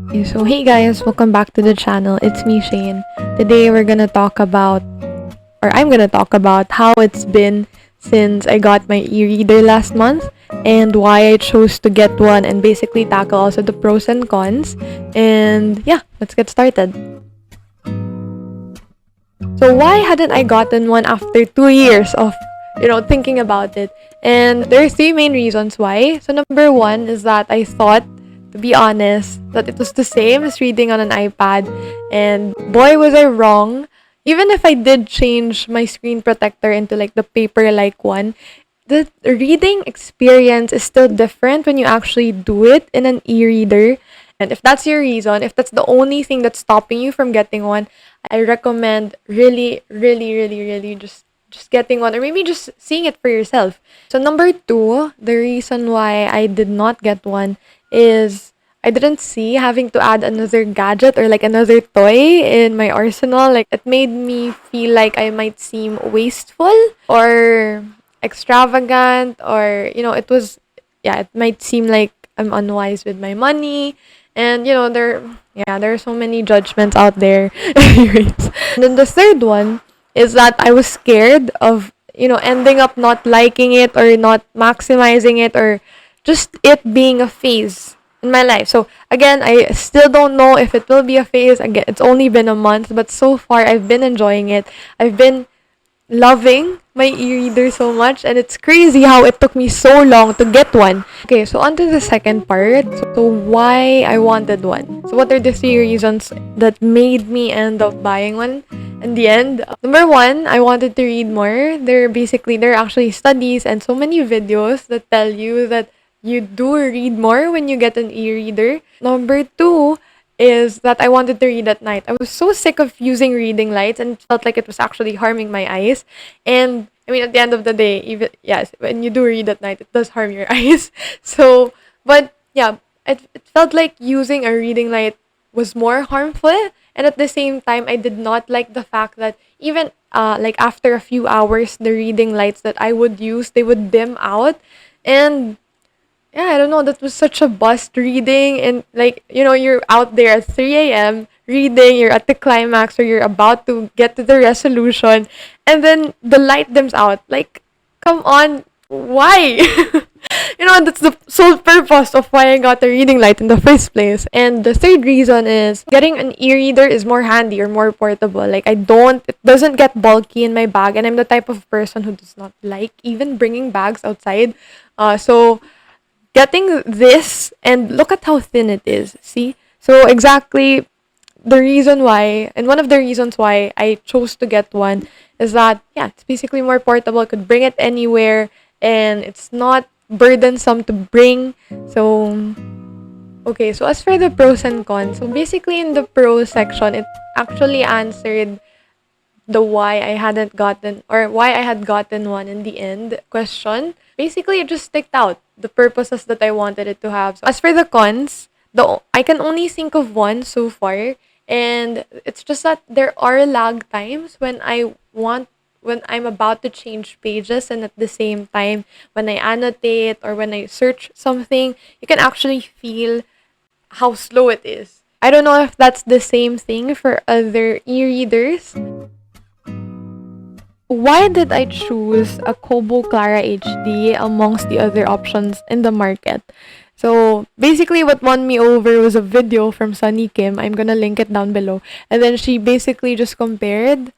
Okay, so hey guys, welcome back to the channel. It's me, Shane. Today we're gonna talk about, or I'm gonna talk about how it's been since I got my e-reader last month and why I chose to get one and basically tackle also the pros and cons. And yeah, let's get started. So why hadn't I gotten one after 2 years of, thinking about it? And there are three main reasons why. So number one is that I thought, to be honest, that it was the same as reading on an iPad. And boy, was I wrong. Even if I did change my screen protector into like the paper-like one, the reading experience is still different when you actually do it in an e-reader. And if that's your reason, if that's the only thing that's stopping you from getting one, I recommend really, really, really, really just getting one or maybe just seeing it for yourself. So number two, the reason why I did not get one is I didn't see having to add another gadget or like another toy in my arsenal. Like it made me feel like I might seem wasteful or extravagant or it might seem like I'm unwise with my money. And there are so many judgments out there. Anyways. And then the third one is that I was scared of, ending up not liking it or not maximizing it or just it being a phase in my life. So again, I still don't know if it will be a phase. Again, it's only been a month, but so far I've been enjoying it. I've been loving my e-reader so much, and it's crazy how it took me so long to get one. Okay, so on to the second part. So why I wanted one. So what are the three reasons that made me end up buying one in the end? Number one, I wanted to read more. There are actually studies and so many videos that tell you that you do read more when you get an e-reader. Number two is that I wanted to read at night. I was so sick of using reading lights and it felt like it was actually harming my eyes. And I mean, at the end of the day, even yes, when you do read at night, it does harm your eyes. So, but yeah, it felt like using a reading light was more harmful. And at the same time, I did not like the fact that even like after a few hours, the reading lights that I would use, they would dim out. And yeah, I don't know, that was such a bust reading and like, you're out there at 3 a.m. reading, you're at the climax or you're about to get to the resolution and then the light dims out. Like, come on, why? That's the sole purpose of why I got a reading light in the first place. And the third reason is getting an e-reader is more handy or more portable. Like it doesn't get bulky in my bag and I'm the type of person who does not like even bringing bags outside. So getting this and look at how thin it is. See? So exactly the reason why and one of the reasons why I chose to get one is that it's basically more portable. I could bring it anywhere and it's not burdensome to bring. So okay, so as for the pros and cons, so basically in the pros section it actually answered the why I hadn't gotten or why I had gotten one in the end question. Basically, it just sticked out the purposes that I wanted it to have. So as for the cons, I can only think of one so far, and it's just that there are lag times when I'm about to change pages and at the same time when I annotate or when I search something, you can actually feel how slow it is. I don't know if that's the same thing for other e-readers. Why did I choose a Kobo Clara HD amongst the other options in the market? So basically what won me over was a video from Sunny Kim. I'm gonna link it down below. And then she basically just compared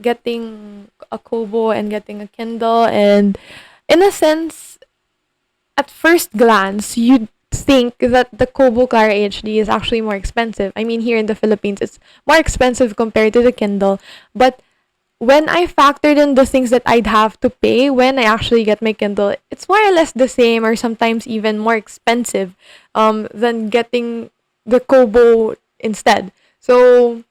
getting a Kobo and getting a Kindle. And in a sense, at first glance, you'd think that the Kobo Clara HD is actually more expensive. I mean, here in the Philippines, it's more expensive compared to the Kindle. But when I factored in the things that I'd have to pay when I actually get my Kindle, it's more or less the same or sometimes even more expensive than getting the Kobo instead. So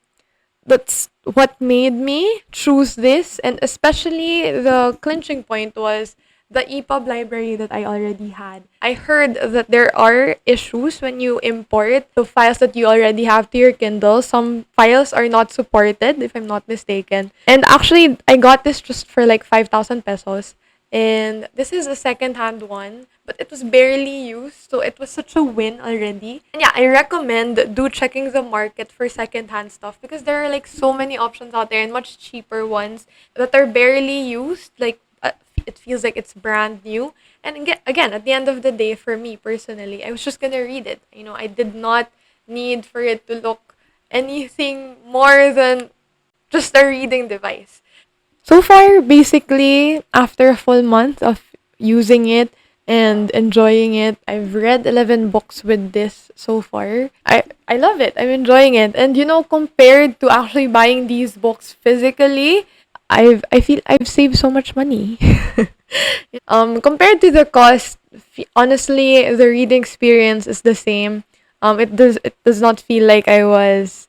that's what made me choose this, and especially the clinching point was the EPUB library that I already had. I heard that there are issues when you import the files that you already have to your Kindle. Some files are not supported, if I'm not mistaken. And actually, I got this just for like 5,000 pesos. And this is a second-hand one, but it was barely used, so it was such a win already. And yeah, I recommend do checking the market for second-hand stuff because there are like so many options out there and much cheaper ones that are barely used. Like it feels like it's brand new. And again, at the end of the day, for me personally, I was just gonna read it. I did not need for it to look anything more than just a reading device. So far, basically, after a full month of using it and enjoying it, I've read 11 books with this so far. I love it. I'm enjoying it. And compared to actually buying these books physically, I feel I've saved so much money. Compared to the cost, honestly, the reading experience is the same. It does not feel like I was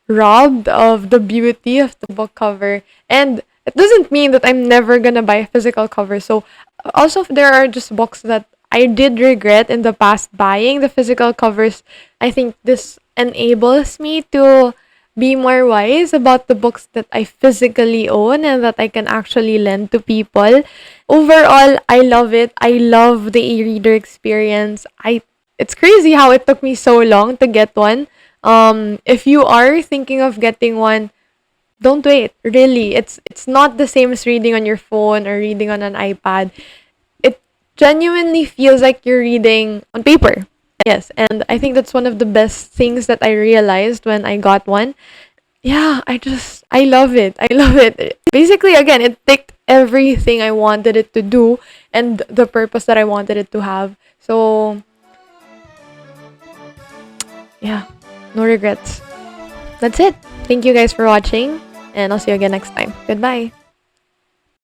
robbed of the beauty of the book cover. And it doesn't mean that I'm never gonna buy a physical cover. So also there are just books that I did regret in the past buying the physical covers. I think this enables me to be more wise about the books that I physically own and that I can actually lend to people. Overall, I love it. I love the e-reader experience. It's crazy how it took me so long to get one. If you are thinking of getting one, don't wait. Really, it's not the same as reading on your phone or reading on an iPad. It genuinely feels like you're reading on paper. Yes, and I think that's one of the best things that I realized when I got one. Yeah, I love it. I love it. Basically, again, it ticked everything I wanted it to do and the purpose that I wanted it to have. So, yeah, no regrets. That's it. Thank you guys for watching, and I'll see you again next time. Goodbye.